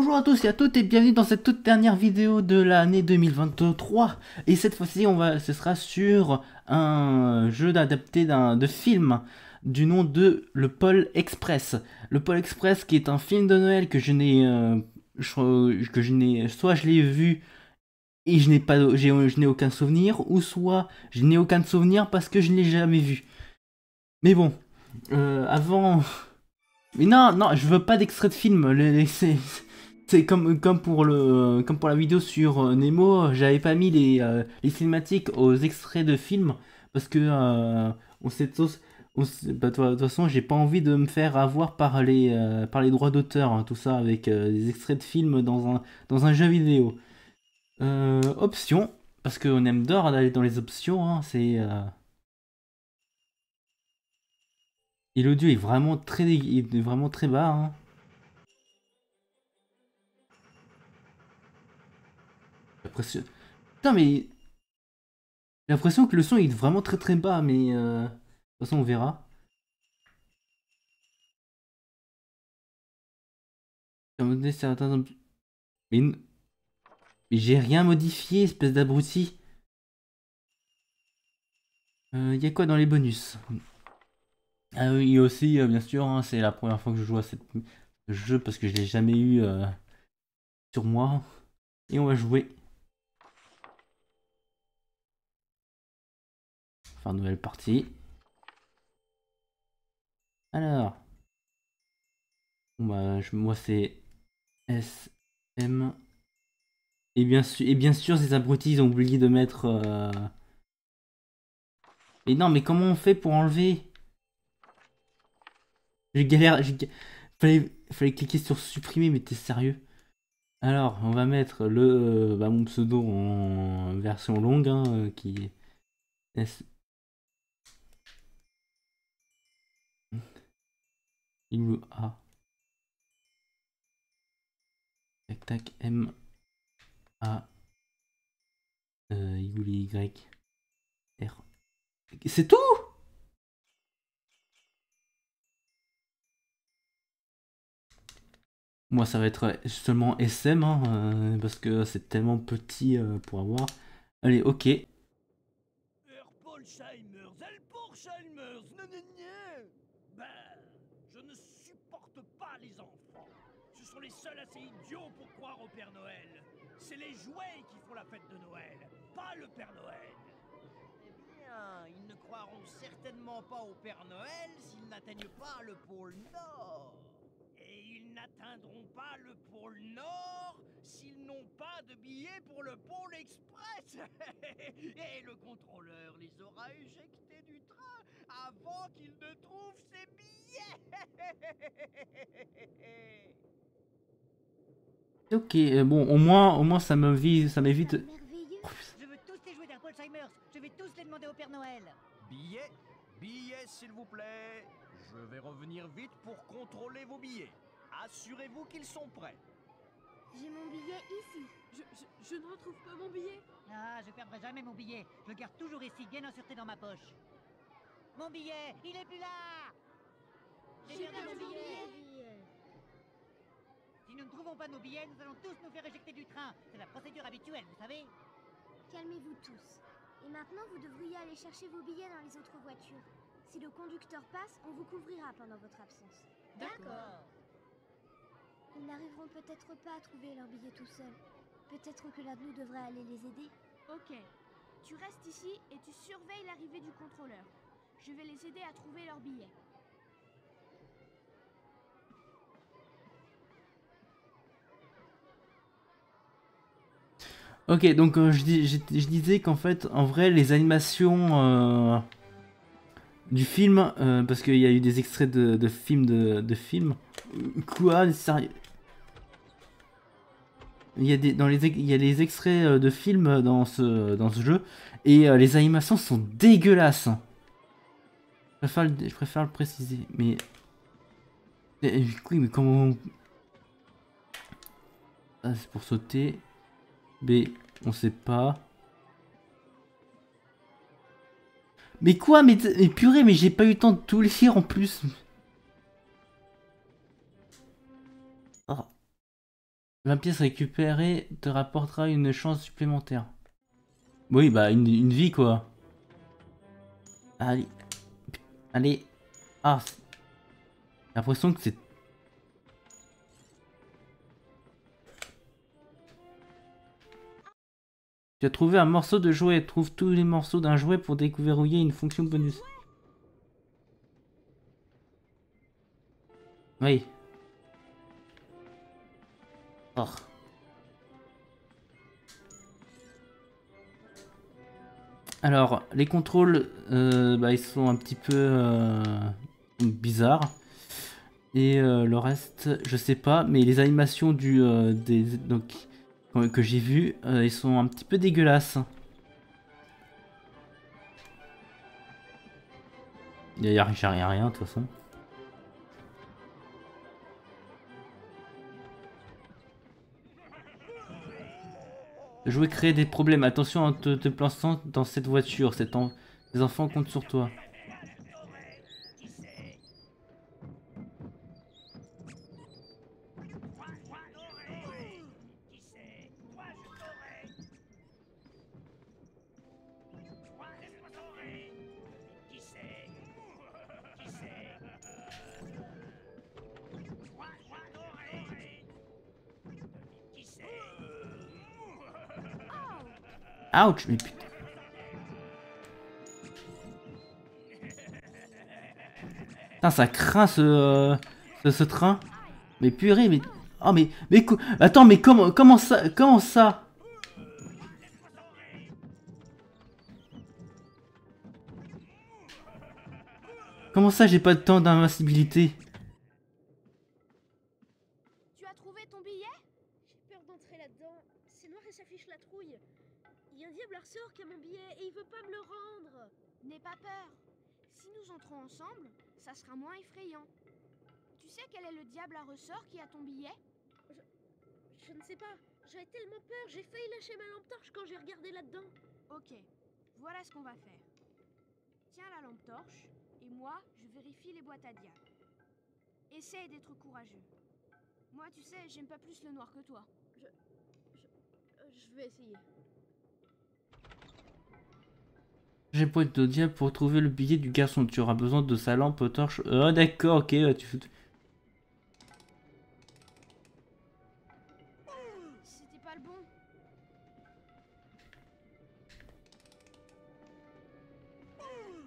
Bonjour à tous et à toutes et bienvenue dans cette toute dernière vidéo de l'année 2023. Et cette fois-ci, ce sera sur un jeu adapté de film du nom de Le Pôle Express. Le Pôle Express qui est un film de Noël que je n'ai, soit je l'ai vu et je n'ai aucun souvenir, ou soit je n'ai aucun souvenir parce que je ne l'ai jamais vu. Mais bon, avant. Mais non, non, je veux pas d'extrait de film. C'est comme pour la vidéo sur Nemo, j'avais pas mis les cinématiques aux extraits de films parce que on sait tous, bah, de toute façon, j'ai pas envie de me faire avoir par les droits d'auteur, hein, tout ça avec des extraits de films dans un jeu vidéo. Options, parce qu'on aime d'or d'aller dans les options, hein, et l'audio est vraiment très bas, hein. L'impression... Putain, mais j'ai l'impression que le son est vraiment très très bas, mais de toute façon on verra. Mais, mais j'ai rien modifié, espèce d'abruti. Y a quoi dans les bonus? Ah oui, aussi, bien sûr, hein, c'est la première fois que je joue à ce jeu parce que je l'ai jamais eu sur moi. Et on va jouer. Faire une nouvelle partie. Alors. Bon, bah, moi c'est SM. Et bien sûr, ces abrutis, ils ont oublié de mettre... Mais non, mais comment on fait pour enlever? Je galère, fallait cliquer sur supprimer, mais t'es sérieux? Alors, on va mettre mon pseudo en version longue, hein, qui est S... A. Tac tac, M, A, Y, R. C'est tout? Moi, ça va être seulement SM, hein, parce que c'est tellement petit pour avoir. Allez, ok. Ben, je ne supporte pas les enfants. Ce sont les seuls assez idiots pour croire au Père Noël. C'est les jouets qui font la fête de Noël, pas le Père Noël. Eh bien, ils ne croiront certainement pas au Père Noël s'ils n'atteignent pas le pôle Nord. Et ils n'atteindront pas le pôle Nord s'ils n'ont pas de billets pour le pôle Express. Et le contrôleur les aura éjectés du train avant qu'ils ne trouvent ses billets. Ok, bon, au moins ça m'évite... Merveilleux. Je veux tous les jouets d'Alzheimer. Je vais tous les demander au Père Noël. Billets, billets s'il vous plaît. Je vais revenir vite pour contrôler vos billets. Assurez-vous qu'ils sont prêts. J'ai mon billet ici. Je ne retrouve pas mon billet. Ah, je perdrai jamais mon billet. Je le garde toujours ici, bien en sûreté dans ma poche. Mon billet, il est plus là. J'ai perdu mon billet. Si nous ne trouvons pas nos billets, nous allons tous nous faire éjecter du train. C'est la procédure habituelle, vous savez. Calmez-vous tous. Et maintenant, vous devriez aller chercher vos billets dans les autres voitures. Si le conducteur passe, on vous couvrira pendant votre absence. D'accord. Ils n'arriveront peut-être pas à trouver leurs billets tout seuls. Peut-être que l'un de nous devrait aller les aider. Ok. Tu restes ici et tu surveilles l'arrivée du contrôleur. Je vais les aider à trouver leurs billets. Ok, donc je disais qu'en fait, en vrai, les animations du film, parce qu'il y a eu des extraits de films de films. Quoi, sérieux? Il y a il y a des extraits de films dans ce jeu, et les animations sont dégueulasses. Je préfère le préciser, mais... Oui, mais comment... Ah, c'est pour sauter. B, on sait pas. Mais quoi? Mais purée, mais j'ai pas eu le temps de tout lire en plus. Oh. 20 pièces récupérées te rapportera une chance supplémentaire. Oui, bah une vie quoi. Allez. Allez. Ah. J'ai l'impression que c'est... Tu as trouvé un morceau de jouet. Trouve tous les morceaux d'un jouet pour déverrouiller une fonction bonus. Oui. Oh. Alors, les contrôles, bah, ils sont un petit peu bizarres. Et le reste, je sais pas. Mais les animations que j'ai vues, ils sont un petit peu dégueulasses. Il n'y a rien de toute façon. Jouer créer des problèmes. Attention en te plaçant dans cette voiture. Les enfants comptent sur toi. Ouch, mais putain. Putain, ça craint ce train. Mais purée, mais... Oh, attends, mais comment ça... Comment ça? Comment ça, j'ai pas de temps d'invincibilité? Tu as trouvé ton billet? J'ai peur d'entrer là-dedans. C'est noir et s'affiche la trouille. Il y a un diable à ressort qui a mon billet et il veut pas me le rendre. N'aie pas peur. Si nous entrons ensemble, ça sera moins effrayant. Tu sais quel est le diable à ressort qui a ton billet? Je ne sais pas. J'avais tellement peur, j'ai failli lâcher ma lampe torche quand j'ai regardé là-dedans. Ok, voilà ce qu'on va faire. Tiens la lampe torche, et moi, je vérifie les boîtes à diable. Essaye d'être courageux. Moi, tu sais, j'aime pas plus le noir que toi. Je vais essayer. J'ai boîte de diable pour trouver le billet du garçon. Tu auras besoin de sa lampe torche. Oh d'accord, ok. C'était pas le bon.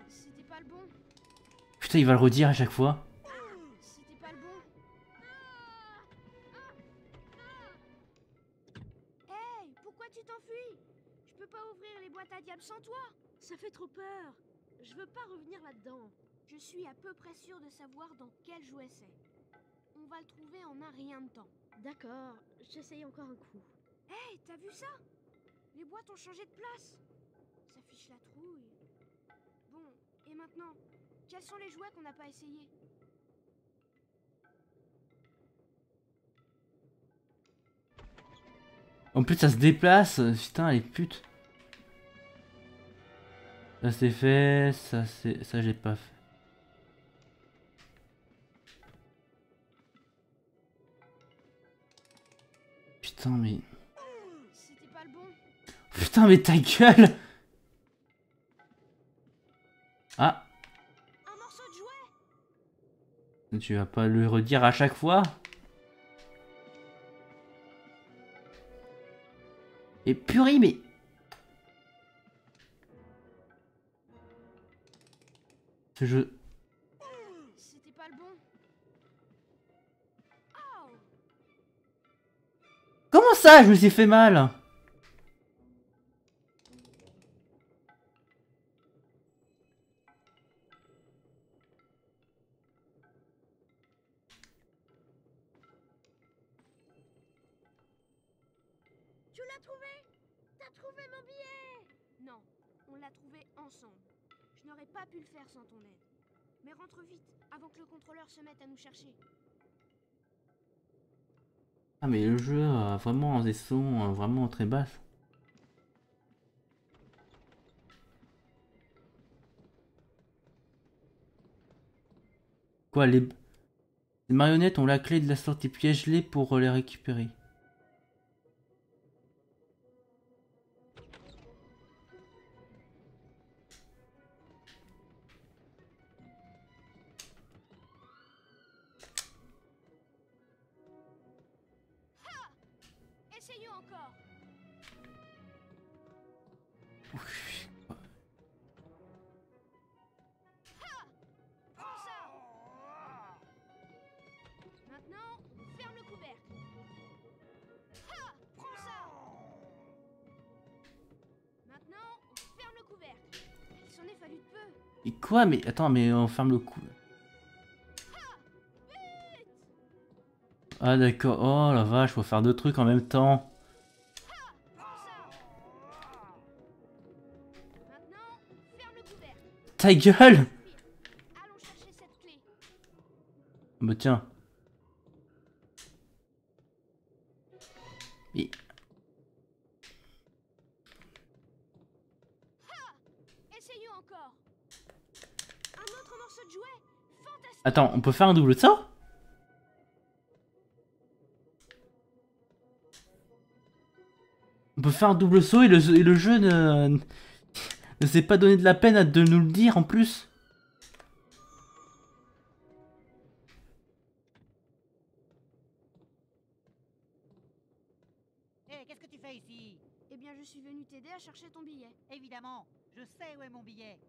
C'était pas le bon. Putain, il va le redire à chaque fois. C'était pas le bon. Hey, pourquoi tu t'enfuis? Je peux pas ouvrir les boîtes à diable sans toi. Ça fait trop peur. Je veux pas revenir là-dedans. Je suis à peu près sûre de savoir dans quel jouet c'est. On va le trouver en un rien de temps. D'accord, j'essaye encore un coup. Hey, t'as vu ça? Les boîtes ont changé de place. Ça fiche la trouille. Bon, et maintenant, quels sont les jouets qu'on n'a pas essayés? En plus, ça se déplace. Putain, les putes. Ça c'est fait. Ça j'ai pas fait. Putain, mais... C'était pas le bon. Putain, mais ta gueule! Ah! Un morceau de jouet! Tu vas pas le redire à chaque fois? Et purée, mais... Ce jeu... C'était pas le bon. Oh! Comment ça, je me suis fait mal? Tu l'as trouvé? T'as trouvé mon billet? Non, on l'a trouvé ensemble. Je n'aurais pas pu le faire sans ton aide. Mais rentre vite, avant que le contrôleur se mette à nous chercher. Ah mais le jeu a vraiment des sons vraiment très basses. Quoi, les marionnettes ont la clé de la sortie piège-les pour les récupérer. Essayons encore. Prends ça. Maintenant, ferme le couvercle. Ha! Prends ça. Maintenant, ferme le couvercle. Il s'en est fallu de peu. Et quoi? Mais attends, mais on ferme le coup. Ah d'accord, oh la vache, faut faire deux trucs en même temps. Prends ça. Maintenant, ferme le couvercle. Ta gueule! Allons chercher cette clé. Bah tiens. Et... Essayons encore. Un autre morceau de jouet. Fantastique. Attends, on peut faire un double saut? On peut faire un double saut et le jeu ne s'est pas donné de la peine de nous le dire en plus. Hé, qu'est-ce que tu fais ici? Eh bien, je suis venu t'aider à chercher ton billet. Évidemment, je sais où est mon billet.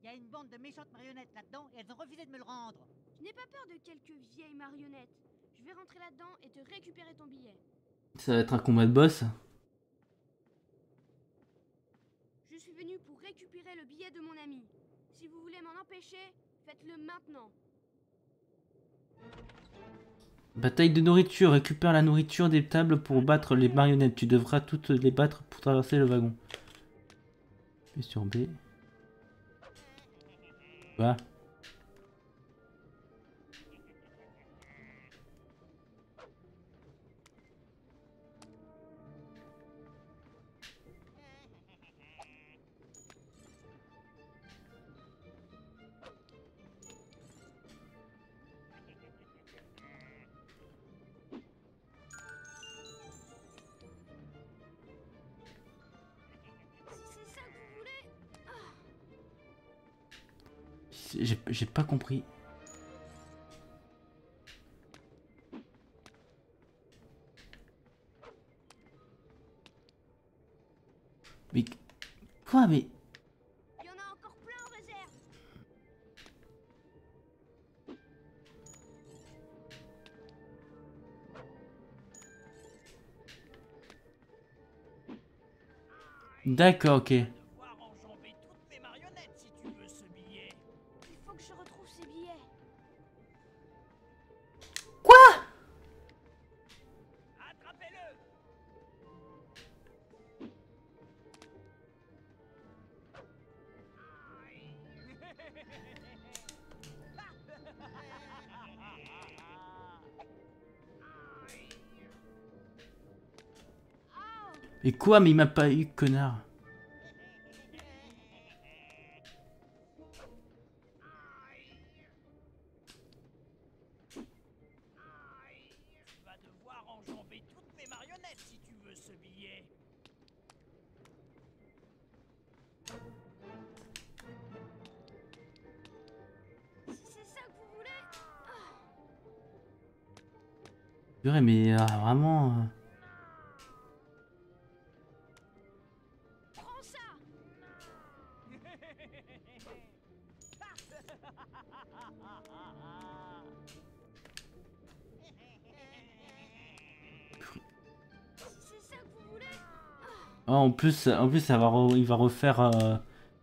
Il y a une bande de méchantes marionnettes là-dedans et elles ont refusé de me le rendre. Je n'ai pas peur de quelques vieilles marionnettes. Je vais rentrer là-dedans et te récupérer ton billet. Ça va être un combat de boss. Je suis venu pour récupérer le billet de mon ami. Si vous voulez m'en empêcher, faites-le maintenant. Bataille de nourriture. Récupère la nourriture des tables pour battre les marionnettes. Tu devras toutes les battre pour traverser le wagon. Appuie sur B. Va. Si c'est ça que vous voulez... J'ai pas compris. Mais... Quoi? Mais... Il y en a encore plein en réserve. D'accord, ok. Devoir enjamber toutes mes marionnettes si tu veux ce billet. Il faut que je retrouve ces billets. Attrapez-le. Mais quoi? Mais il m'a pas eu, connard. Tu vas devoir enjamber toutes mes marionnettes si tu veux ce billet. Si c'est ça que vous voulez... Purée, mais vraiment... Prends ça. Si c'est ça que vous voulez... Ah, en plus, ça va il va refaire...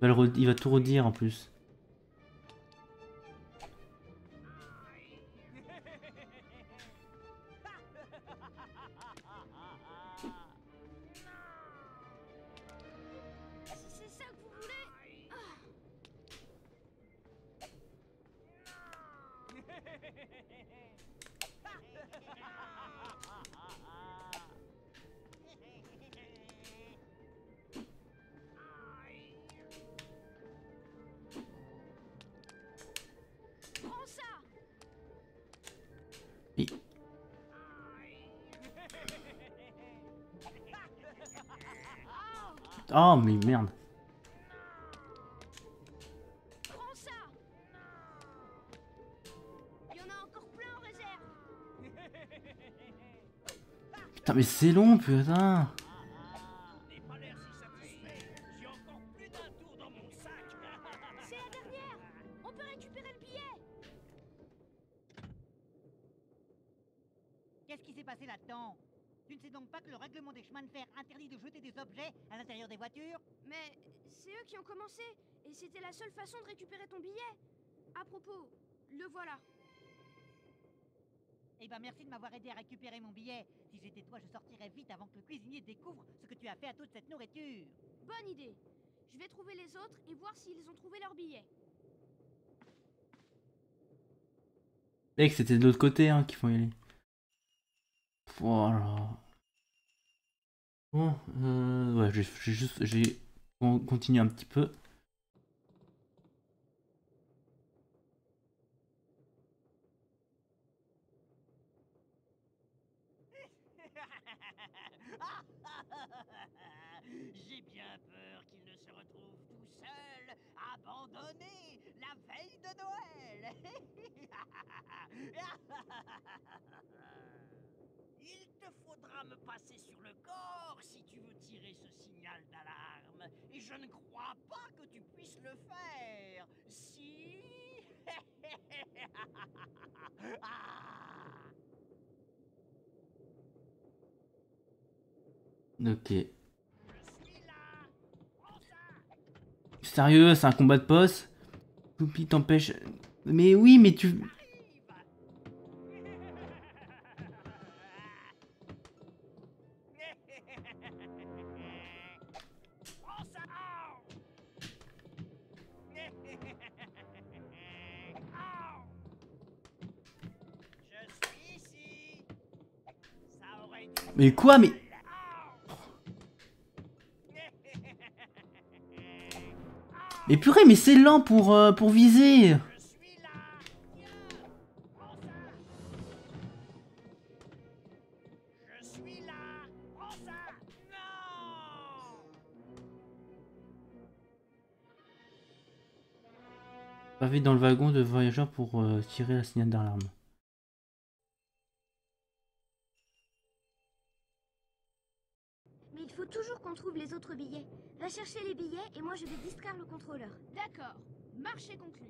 il va tout redire en plus. Si c'est ça que vous voulez... Prends ça. Mais... Oh, mais merde. Prends ça. Il y en a encore plein en réserve. Putain, mais c'est long, putain. N'aie pas l'air si satisfait. J'ai encore plus d'un tour dans mon sac. C'est la dernière. On peut récupérer le billet. Qu'est-ce qui s'est passé là-dedans? Tu ne sais donc pas que le règlement des chemins de fer interdit de jeter des objets à l'intérieur des voitures? Mais c'est eux qui ont commencé. Et c'était la seule façon de récupérer ton billet. À propos, le voilà. Eh ben merci de m'avoir aidé à récupérer mon billet. Si j'étais toi, je sortirais vite avant que le cuisinier découvre ce que tu as fait à toute cette nourriture. Bonne idée. Je vais trouver les autres et voir s'ils ont trouvé leur billet. Mec, c'était de l'autre côté hein, qu'il faut y aller. Voilà. Bon, ouais, j'ai continué un petit peu. J'ai bien peur qu'il ne se retrouve tout seul, abandonné, la veille de Noël. Il te faudra me passer sur le corps si tu veux tirer ce signal d'alarme. Et je ne crois pas que tu puisses le faire. Si... Ok. Je suis là. Prends ça. Sérieux, c'est un combat de boss. Toupie t'empêche. Mais oui, mais tu... Prends ça. Je suis ici. Ça aurait dû... Mais quoi, mais... Mais purée, mais c'est lent pour viser. Je suis là. Tiens, prends ça. Je suis là. Prends ça. Non. Pavé dans le wagon de voyageurs pour tirer la signal d'alarme. Mais il faut toujours qu'on trouve les autres billets. Va chercher les billets et moi je vais distraire le contrôleur. D'accord. Marché conclu.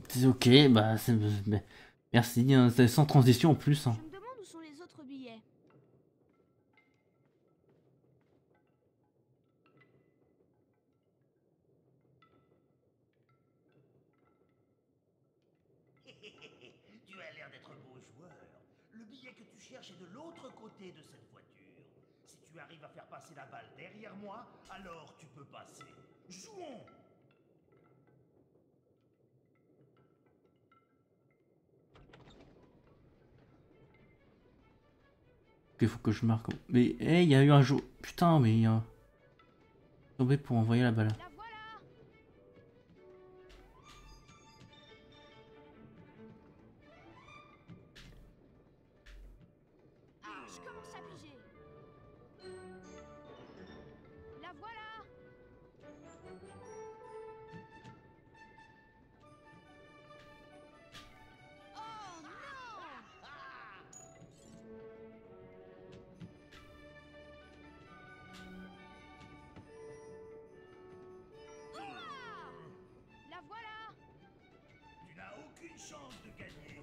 C'est ok, bah c'est... mais merci, hein, c'est sans transition en plus. Hein. Je me demande où sont les autres billets. Tu as l'air d'être beau joueur. Le billet que tu cherches est de l'autre côté de cette voiture. Si tu arrives à faire passer la balle derrière moi, alors tu peux passer. Jouons! Il faut que je marque. Mais hey, il y a eu un jour. Putain, mais tombé pour envoyer la balle. La voilà. Je commence à piger. La voilà. Oh non. Ouah. La voilà. Tu n'as aucune chance de gagner.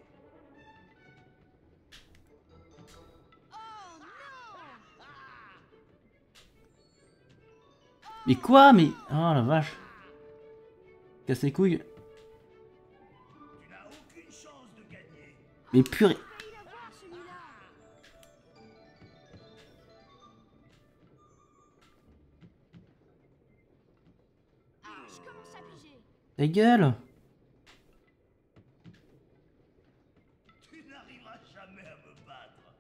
Oh non. Mais quoi, mais... Oh la vache. Casse les couilles. Tu n'as aucune chance de gagner. Mais purée. Failli l'avoir celui-là. Je commence à piger. Ta gueule. Tu n'arriveras jamais à me battre.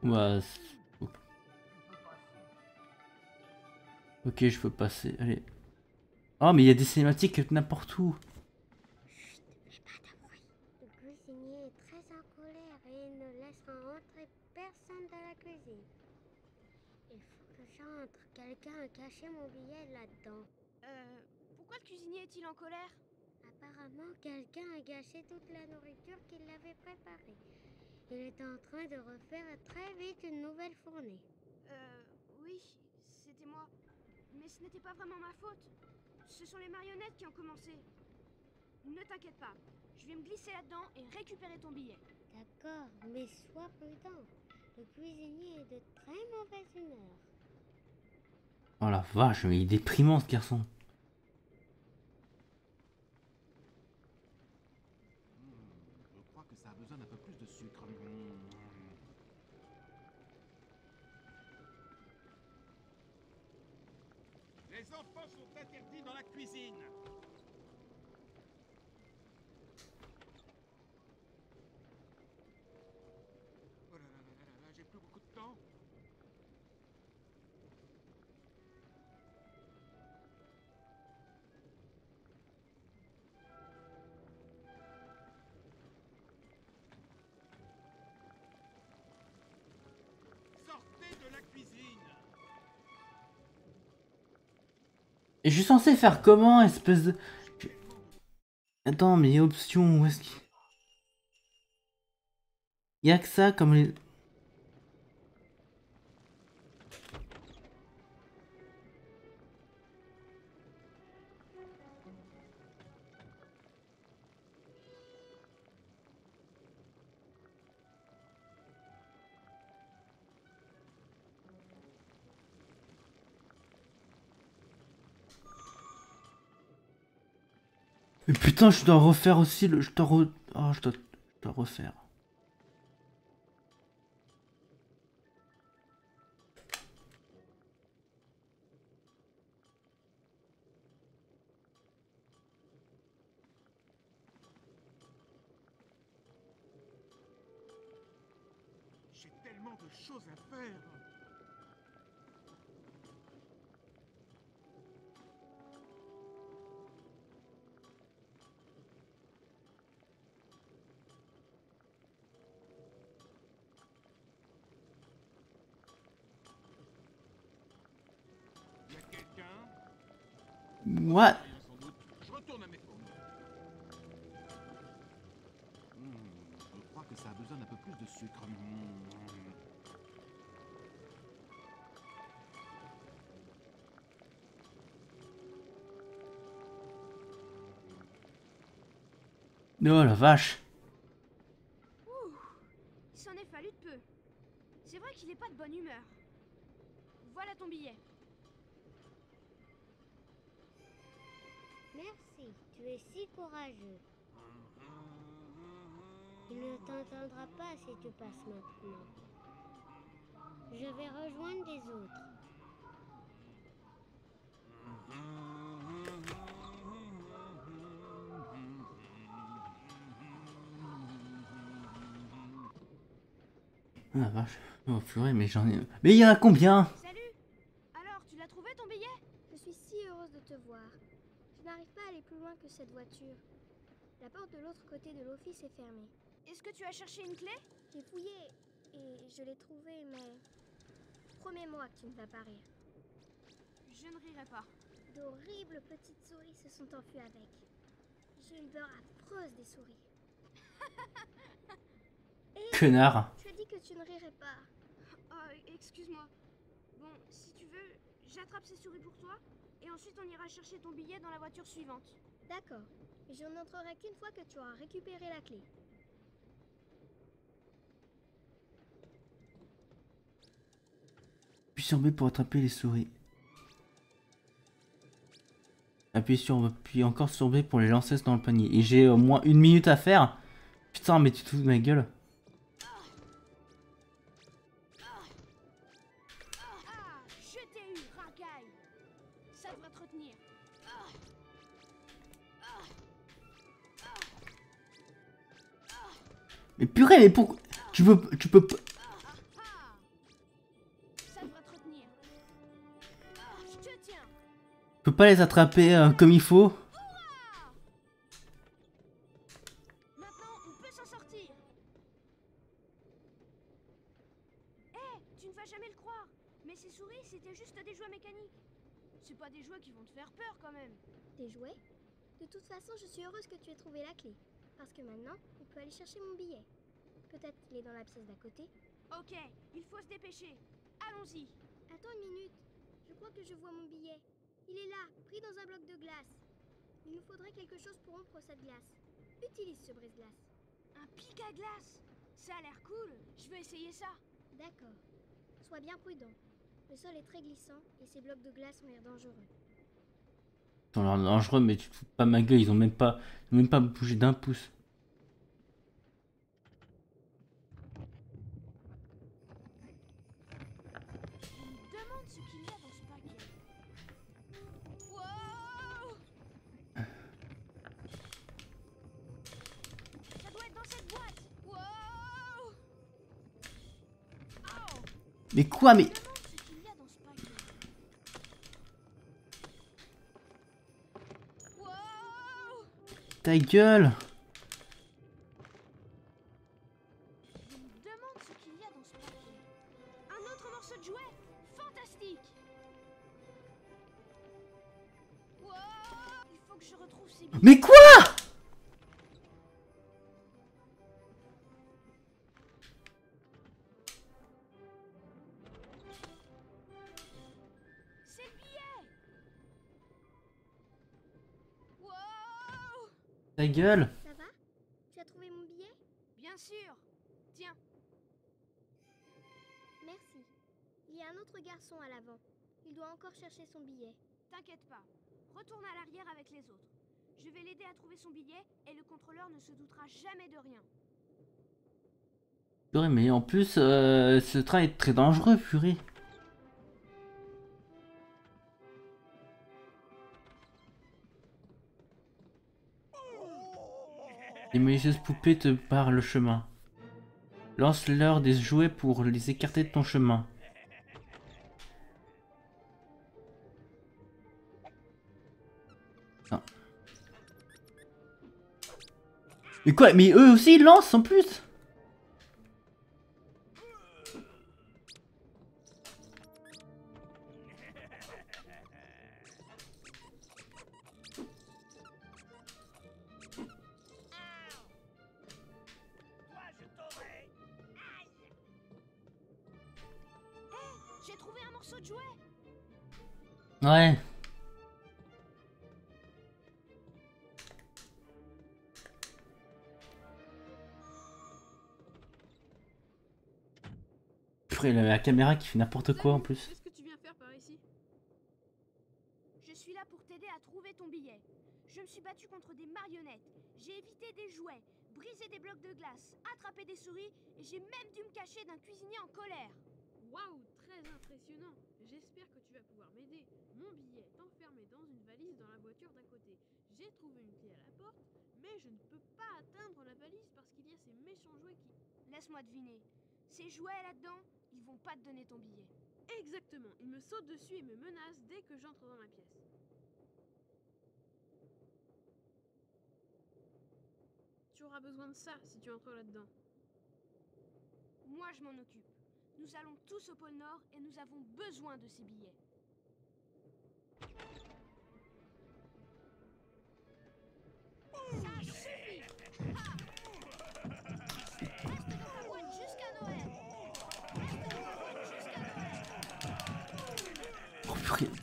Ouais. Ok, je peux passer. Allez. Oh, mais il y a des cinématiques n'importe où. Chut, fais pas de bruit. Le cuisinier est très en colère et il ne laissera entrer personne dans la cuisine. Il faut que j'entre. Quelqu'un a caché mon billet là-dedans. Pourquoi le cuisinier est-il en colère? Apparemment, quelqu'un a gâché toute la nourriture qu'il avait préparée. Il est en train de refaire très vite une nouvelle fournée. Oui, c'était moi. Mais ce n'était pas vraiment ma faute. Ce sont les marionnettes qui ont commencé. Ne t'inquiète pas, je vais me glisser là-dedans et récupérer ton billet. D'accord, mais sois prudent. Le cuisinier est de très mauvaise humeur. Oh la vache, mais il est déprimant ce garçon. Je crois que ça a besoin d'un peu plus de sucre. Les enfants sont interdits dans la cuisine. Oh là là là là là, j'ai plus beaucoup de temps. Sortez de la cuisine. Et je suis censé faire comment, espèce de... Attends, mais il y a option, où est-ce qu'il... Il y a que ça comme les... Mais putain, je dois refaire aussi le... Oh, je dois refaire. J'ai tellement de choses à faire. Y a quelqu'un? What? Sans doute. Je retourne à mes fourneaux. Je crois que ça a besoin d'un peu plus de sucre. Oh la vache. Il s'en est fallu de peu. C'est vrai qu'il est pas de bonne humeur. Voilà ton billet. Merci, tu es si courageux. Il ne t'entendra pas si tu passes maintenant. Je vais rejoindre les autres. Oh la vache. Oh purée, mais j'en ai... Mais il y en a combien? Salut. Alors, tu l'as trouvé ton billet? Je suis si heureuse de te voir. Je n'arrive pas à aller plus loin que cette voiture. La porte de l'autre côté de l'office est fermée. Est-ce que tu as cherché une clé? J'ai fouillé et je l'ai trouvée, mais... Promets-moi que tu ne vas pas rire. Je ne rirai pas. D'horribles petites souris se sont enfuies avec. J'ai une peur affreuse des souris. Connard. Tu as dit que tu ne rirais pas. Oh, excuse-moi. Bon, si tu veux, j'attrape ces souris pour toi, et ensuite on ira chercher ton billet dans la voiture suivante. D'accord, mais je n'entrerai qu'une fois que tu auras récupéré la clé. Appuie sur B pour attraper les souris. Appuie encore sur B pour les lancer dans le panier. Et j'ai au moins 1 minute à faire. Putain, mais tu te fous de ma gueule. Ah, je t'ai eu, racaille. Ça devrait te retenir. Mais purée, mais pourquoi... Tu peux pas... Ça devrait te retenir. Je te tiens. Tu peux pas les attraper comme il faut. Maintenant, on peut s'en sortir. Tu ne vas jamais le croire, mais ces souris, c'était juste des jouets mécaniques. C'est pas des jouets qui vont te faire peur quand même. Des jouets? De toute façon, je suis heureuse que tu aies trouvé la clé. Parce que maintenant, on peut aller chercher mon billet. Peut-être qu'il est dans la pièce d'à côté. Ok, il faut se dépêcher. Allons-y. Attends une minute. Je crois que je vois mon billet. Il est là, pris dans un bloc de glace. Il nous faudrait quelque chose pour rompre cette glace. Utilise ce brise-glace. Un pic à glace. Ça a l'air cool. Je veux essayer ça. D'accord. Sois bien prudent. Le sol est très glissant et ces blocs de glace ont l'air dangereux. Ils ont l'air dangereux, mais tu te fous pas ma gueule, ils ont même pas bougé d'un pouce. Je me demande ce qu'il y a dans ce paquet. Wow! Ça doit être dans cette boîte. Wow! Oh! Mais quoi, mais... Je me demande ce qu'il y a dans ce paquet. Wow! Ta gueule! Je me demande ce qu'il y a dans ce paquet. Un autre morceau de jouet? Fantastique! Wow! Il faut que je retrouve ces billets. Mais quoi? C'est le billet! Wow! Ta gueule! Ça va? Tu as trouvé mon billet? Bien sûr! Tiens, Merci. Il y a un autre garçon à l'avant. Il doit encore chercher son billet. t'inquiète pas. Retourne à l'arrière avec les autres. Je vais l'aider à trouver son billet et le contrôleur ne se doutera jamais de rien. Purée, mais en plus, ce train est très dangereux, purée. Les malicieuses poupées te barrent le chemin. Lance-leur des jouets pour les écarter de ton chemin. Non. Mais quoi? Mais eux aussi ils lancent en plus? Toi, je t'aurai. J'ai trouvé un morceau de jouet! Ouais. Purée, la caméra qui fait n'importe quoi en plus. Qu'est-ce que tu viens faire par ici? Je suis là pour t'aider à trouver ton billet. Je me suis battu contre des marionnettes. J'ai évité des jouets, brisé des blocs de glace, attrapé des souris et j'ai même dû me cacher d'un cuisinier en colère. Waouh, très impressionnant. J'espère que tu vas pouvoir m'aider. Mon billet est enfermé dans une valise dans la voiture d'à côté. J'ai trouvé une clé à la porte, mais je ne peux pas atteindre la valise parce qu'il y a ces méchants jouets qui... Laisse-moi deviner. Ces jouets là-dedans, ils vont pas te donner ton billet. Exactement, ils me sautent dessus et me menacent dès que j'entre dans ma pièce. Tu auras besoin de ça si tu entres là-dedans. Moi, je m'en occupe. Nous allons tous au pôle Nord et nous avons besoin de ces billets. Ça suffit! Reste dans ta boîte jusqu'à Noël! Reste dans ta boîte jusqu'à Noël! Oh, purée. Reste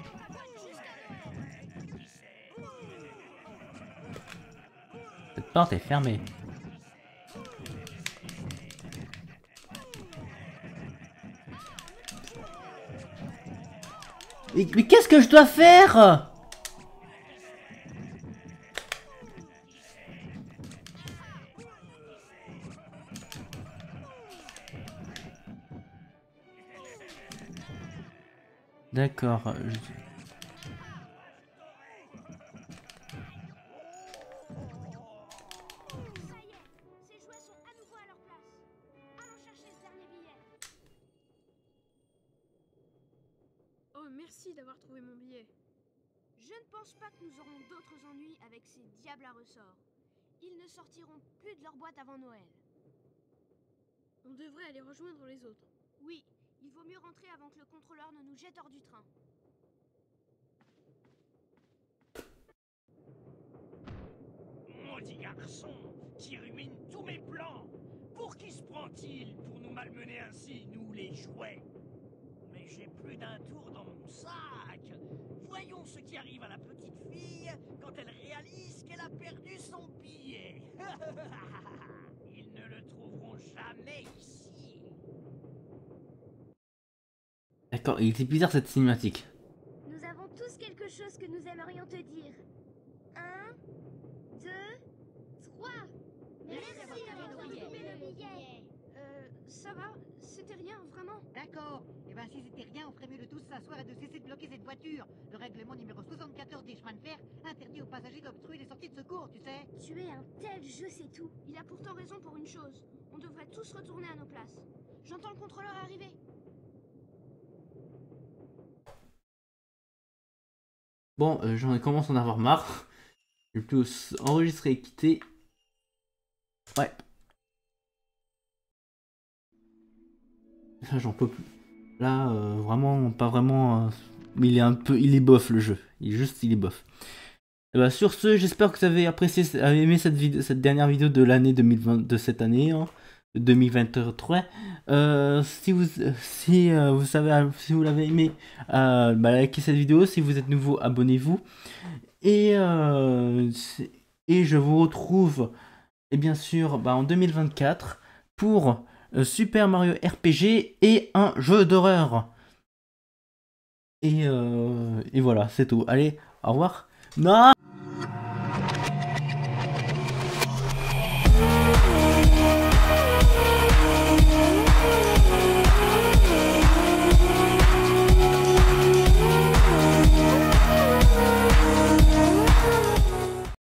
dans ta boîte jusqu'à Noël! Cette porte est fermée. Mais qu'est-ce que je dois faire? D'accord. Ça y est, ces jouets sont à nouveau à leur place. Allons chercher ce dernier billet. Oh, merci d'avoir trouvé mon billet. Je ne pense pas que nous aurons d'autres ennuis avec ces diables à ressort. Ils ne sortiront plus de leur boîte avant Noël. On devrait aller rejoindre les autres. Oui, il vaut mieux rentrer avant que le contrôleur ne nous jette hors du train. Maudit garçon qui rumine tous mes plans. Pour qui se prend-il pour nous malmener ainsi, nous les jouets? Mais j'ai plus d'un tour dans mon sac. Voyons ce qui arrive à la petite fille quand elle réalise qu'elle a perdu son billet. Ils ne le trouveront jamais ici. D'accord, il était bizarre cette cinématique. Nous avons tous quelque chose que nous aimerions te dire. 1, 2, 3. Merci d'avoir retrouvé le billet. Ça va, c'était rien, vraiment. D'accord. Et ben si c'était rien, on ferait mieux de tous s'asseoir et de cesser de bloquer cette voiture. Le règlement numéro 74 des chemins de fer interdit aux passagers d'obstruer les sorties de secours, tu sais. Tu es un tel jeu, c'est tout. Il a pourtant raison pour une chose. On devrait tous retourner à nos places. J'entends le contrôleur arriver. Bon, j'en commence à en avoir marre. Je vais plus enregistrer et quitter. Ouais. Là, j'en peux plus. Là, vraiment, pas vraiment. Mais il est un peu. Il est bof le jeu. Il est bof. Et bah, sur ce, j'espère que vous avez apprécié, avez aimé cette dernière vidéo de l'année 2020, de cette année, hein, 2023. Si vous l'avez aimé, bah, likez cette vidéo. Si vous êtes nouveau, abonnez-vous. Et je vous retrouve, et bien sûr, bah, en 2024 pour Super Mario RPG et un jeu d'horreur. Et voilà, c'est tout. Allez, au revoir. Non!